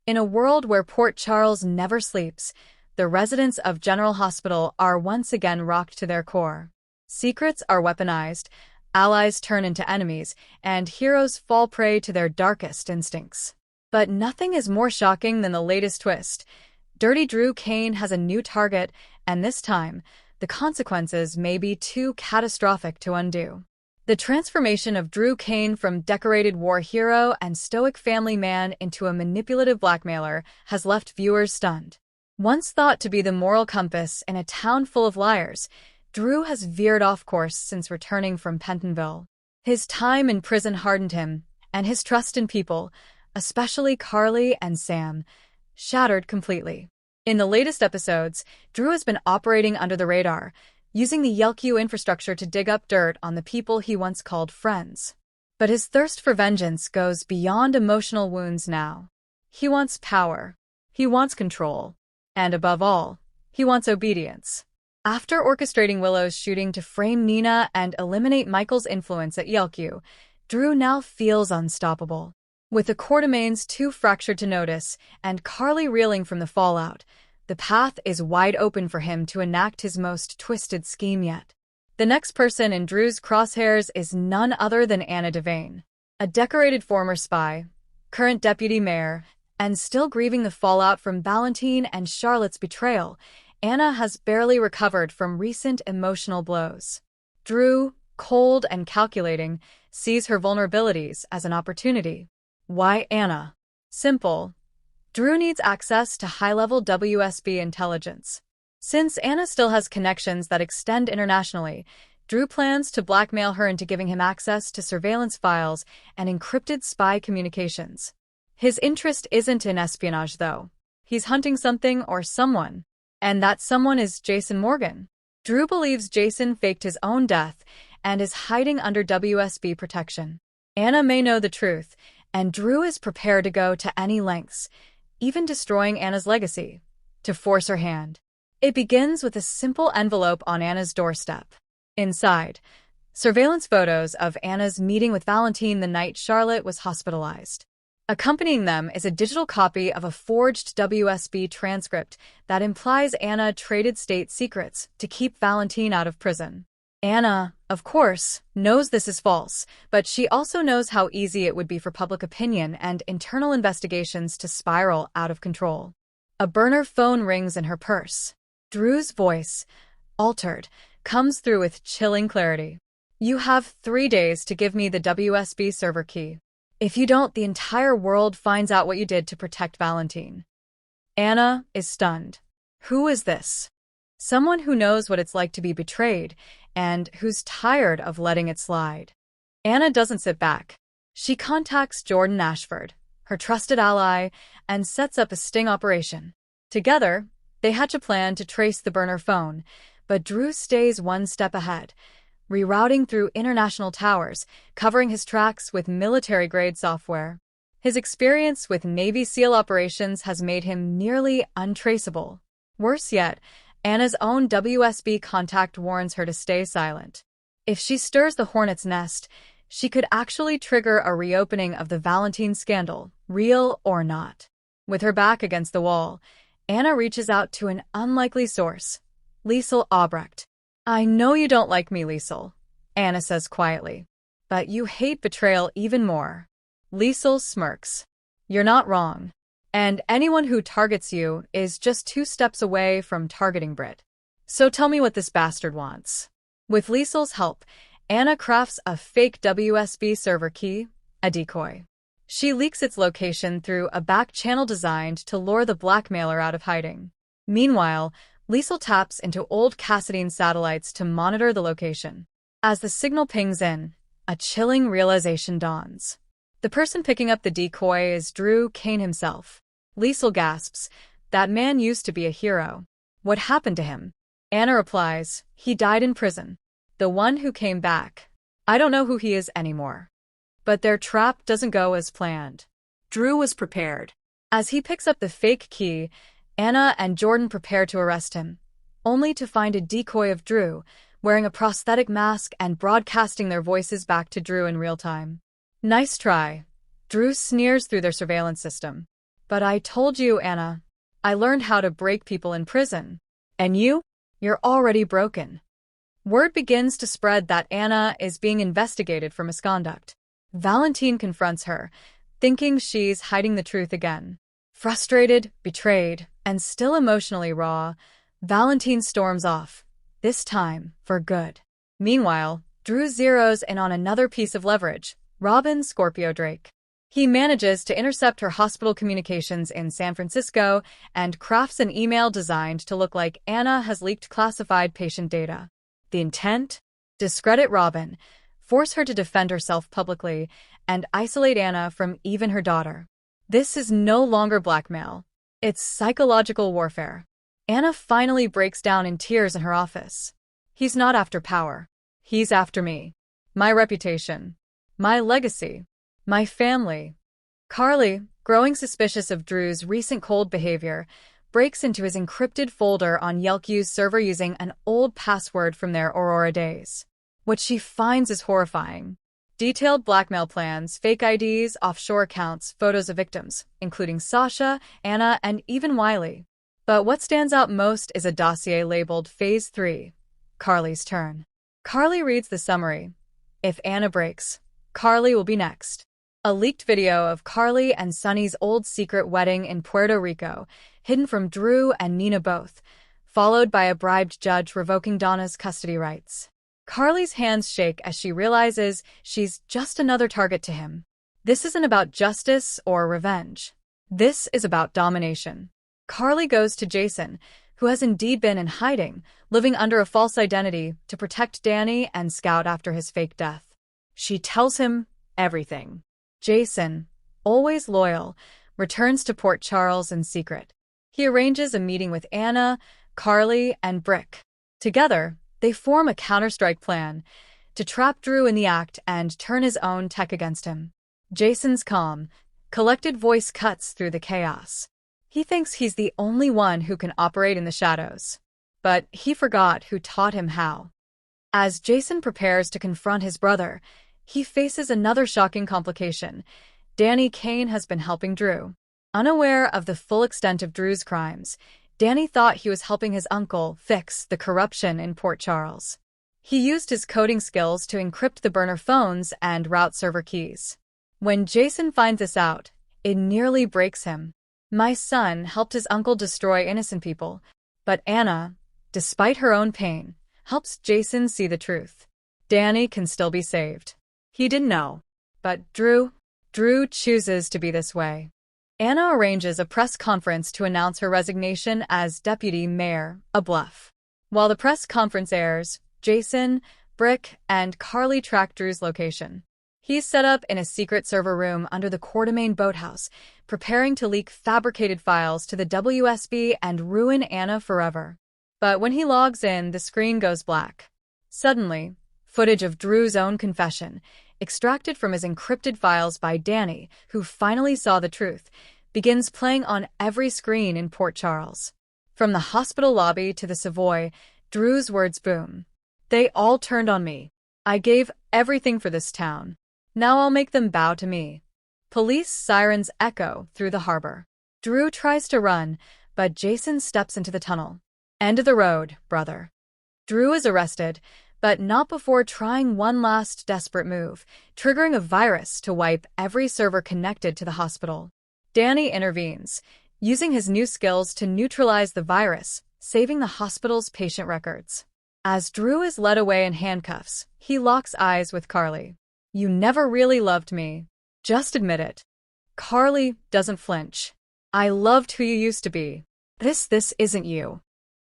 In a world where Port Charles never sleeps, the residents of General Hospital are once again rocked to their core. Secrets are weaponized, allies turn into enemies, and heroes fall prey to their darkest instincts. But nothing is more shocking than the latest twist. Dirty Drew Kane has a new target, and this time, the consequences may be too catastrophic to undo. The transformation of Drew Kane from decorated war hero and stoic family man into a manipulative blackmailer has left viewers stunned. Once thought to be the moral compass in a town full of liars, Drew has veered off course since returning from Pentonville. His time in prison hardened him, and his trust in people, especially Carly and Sam, shattered completely. In the latest episodes, Drew has been operating under the radar, using the YLQ infrastructure to dig up dirt on the people he once called friends. But his thirst for vengeance goes beyond emotional wounds now. He wants power. He wants control. And above all, he wants obedience. After orchestrating Willow's shooting to frame Nina and eliminate Michael's influence at YLQ, Drew now feels unstoppable. With the Quartermaines too fractured to notice and Carly reeling from the fallout, the path is wide open for him to enact his most twisted scheme yet. The next person in Drew's crosshairs is none other than Anna Devane. A decorated former spy, current deputy mayor, and still grieving the fallout from Valentine and Charlotte's betrayal, Anna has barely recovered from recent emotional blows. Drew, cold and calculating, sees her vulnerabilities as an opportunity. Why Anna? Simple. Drew needs access to high-level WSB intelligence. Since Anna still has connections that extend internationally, Drew plans to blackmail her into giving him access to surveillance files and encrypted spy communications. His interest isn't in espionage, though. He's hunting something or someone. And that someone is Jason Morgan. Drew believes Jason faked his own death and is hiding under WSB protection. Anna may know the truth, and Drew is prepared to go to any lengths, even destroying Anna's legacy, to force her hand. It begins with a simple envelope on Anna's doorstep. Inside, surveillance photos of Anna's meeting with Valentine the night Charlotte was hospitalized. Accompanying them is a digital copy of a forged WSB transcript that implies Anna traded state secrets to keep Valentine out of prison. Anna, of course, knows this is false, but she also knows how easy it would be for public opinion and internal investigations to spiral out of control. A burner phone rings in her purse. Drew's voice, altered, comes through with chilling clarity. "You have 3 days to give me the WSB server key. If you don't, the entire world finds out what you did to protect Valentine." Anna is stunned. Who is this? Someone who knows what it's like to be betrayed, and who's tired of letting it slide. Anna doesn't sit back. She contacts Jordan Ashford, her trusted ally, and sets up a sting operation. Together, they hatch a plan to trace the burner phone, but Drew stays one step ahead, rerouting through international towers, covering his tracks with military-grade software. His experience with Navy SEAL operations has made him nearly untraceable. Worse yet, Anna's own WSB contact warns her to stay silent. If she stirs the hornet's nest, she could actually trigger a reopening of the Valentine scandal, real or not. With her back against the wall, Anna reaches out to an unlikely source, Liesl Albrecht. "I know you don't like me, Liesl," Anna says quietly. "But you hate betrayal even more." Liesl smirks. "You're not wrong. And anyone who targets you is just 2 steps away from targeting Brit. So tell me what this bastard wants." With Liesl's help, Anna crafts a fake WSB server key, a decoy. She leaks its location through a back channel designed to lure the blackmailer out of hiding. Meanwhile, Liesl taps into old Cassadine satellites to monitor the location. As the signal pings in, a chilling realization dawns. The person picking up the decoy is Drew Kane himself. Liesl gasps, "That man used to be a hero. What happened to him?" Anna replies, "He died in prison. The one who came back. I don't know who he is anymore." But their trap doesn't go as planned. Drew was prepared. As he picks up the fake key, Anna and Jordan prepare to arrest him, only to find a decoy of Drew, wearing a prosthetic mask and broadcasting their voices back to Drew in real time. "Nice try." Drew sneers through their surveillance system. But I told you, Anna. I learned how to break people in prison. And you? You're already broken. Word begins to spread that Anna is being investigated for misconduct. Valentine confronts her, thinking she's hiding the truth again. Frustrated, betrayed, and still emotionally raw, Valentine storms off, this time for good. Meanwhile, Drew zeroes in on another piece of leverage, Robin Scorpio Drake. He manages to intercept her hospital communications in San Francisco and crafts an email designed to look like Anna has leaked classified patient data. The intent? Discredit Robin, force her to defend herself publicly, and isolate Anna from even her daughter. This is no longer blackmail. It's psychological warfare. Anna finally breaks down in tears in her office. He's not after power. He's after me. My reputation. My legacy. My family. Carly, growing suspicious of Drew's recent cold behavior, breaks into his encrypted folder on Yelku's server using an old password from their Aurora days. What she finds is horrifying. Detailed blackmail plans, fake IDs, offshore accounts, photos of victims, including Sasha, Anna, and even Wiley. But what stands out most is a dossier labeled Phase 3, Carly's turn. Carly reads the summary. If Anna breaks, Carly will be next. A leaked video of Carly and Sonny's old secret wedding in Puerto Rico, hidden from Drew and Nina both, followed by a bribed judge revoking Donna's custody rights. Carly's hands shake as she realizes she's just another target to him. This isn't about justice or revenge. This is about domination. Carly goes to Jason, who has indeed been in hiding, living under a false identity to protect Danny and scout after his fake death. She tells him everything. Jason, always loyal, returns to Port Charles in secret. He arranges a meeting with Anna, Carly, and Brick. Together, they form a counterstrike plan to trap Drew in the act and turn his own tech against him. Jason's calm, collected voice cuts through the chaos. He thinks he's the only one who can operate in the shadows. But he forgot who taught him how. As Jason prepares to confront his brother, he faces another shocking complication. Danny Kane has been helping Drew. Unaware of the full extent of Drew's crimes, Danny thought he was helping his uncle fix the corruption in Port Charles. He used his coding skills to encrypt the burner phones and route server keys. When Jason finds this out, it nearly breaks him. My son helped his uncle destroy innocent people, but Anna, despite her own pain, helps Jason see the truth. Danny can still be saved. He didn't know. But Drew chooses to be this way. Anna arranges a press conference to announce her resignation as deputy mayor, a bluff. While the press conference airs, Jason, Brick, and Carly track Drew's location. He's set up in a secret server room under the Quartermain boathouse, preparing to leak fabricated files to the WSB and ruin Anna forever. But when he logs in, the screen goes black. Suddenly, footage of Drew's own confession, extracted from his encrypted files by Danny, who finally saw the truth, begins playing on every screen in Port Charles. From the hospital lobby to the Savoy, Drew's words boom. They all turned on me. I gave everything for this town. Now I'll make them bow to me. Police sirens echo through the harbor. Drew tries to run, but Jason steps into the tunnel. End of the road, brother. Drew is arrested, but not before trying one last desperate move, triggering a virus to wipe every server connected to the hospital. Danny intervenes, using his new skills to neutralize the virus, saving the hospital's patient records. As Drew is led away in handcuffs, he locks eyes with Carly. You never really loved me. Just admit it. Carly doesn't flinch. I loved who you used to be. This isn't you.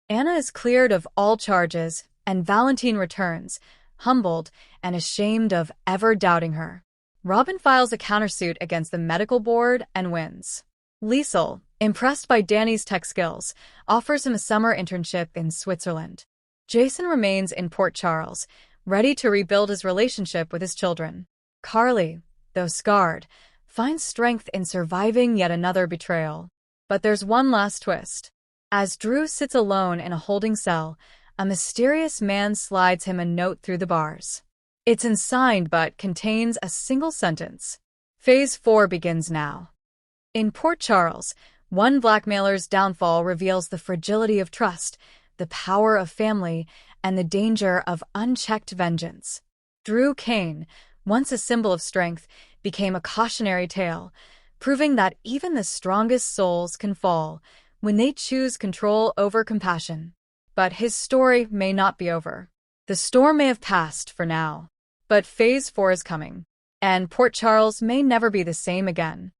Anna is cleared of all charges, and Valentine returns, humbled and ashamed of ever doubting her. Robin files a countersuit against the medical board and wins. Liesel, impressed by Danny's tech skills, offers him a summer internship in Switzerland. Jason remains in Port Charles, ready to rebuild his relationship with his children. Carly, though scarred, finds strength in surviving yet another betrayal. But there's one last twist. As Drew sits alone in a holding cell, a mysterious man slides him a note through the bars. It's unsigned but contains a single sentence. Phase 4 begins now. In Port Charles, one blackmailer's downfall reveals the fragility of trust, the power of family, and the danger of unchecked vengeance. Drew Kane, once a symbol of strength, became a cautionary tale, proving that even the strongest souls can fall when they choose control over compassion. But his story may not be over. The storm may have passed for now, but Phase 4 is coming, and Port Charles may never be the same again.